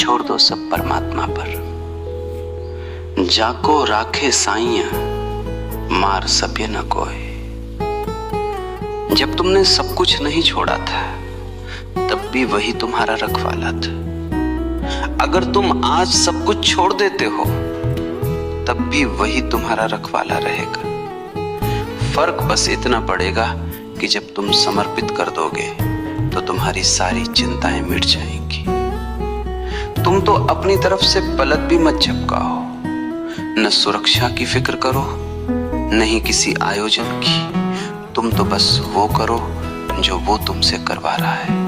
छोड़ दो सब परमात्मा पर। जाको राखे साइया मार सके न कोई। जब तुमने सब कुछ नहीं छोड़ा था तब भी वही तुम्हारा रखवाला था। अगर तुम आज सब कुछ छोड़ देते हो तब भी वही तुम्हारा रखवाला रहेगा। फर्क बस इतना पड़ेगा कि जब तुम समर्पित कर दोगे तो तुम्हारी सारी चिंताएं मिट जाएंगी। तुम तो अपनी तरफ से पलक भी मत झपकाओ, न सुरक्षा की फिक्र करो न ही किसी आयोजन की। तुम तो बस वो करो जो वो तुमसे करवा रहा है।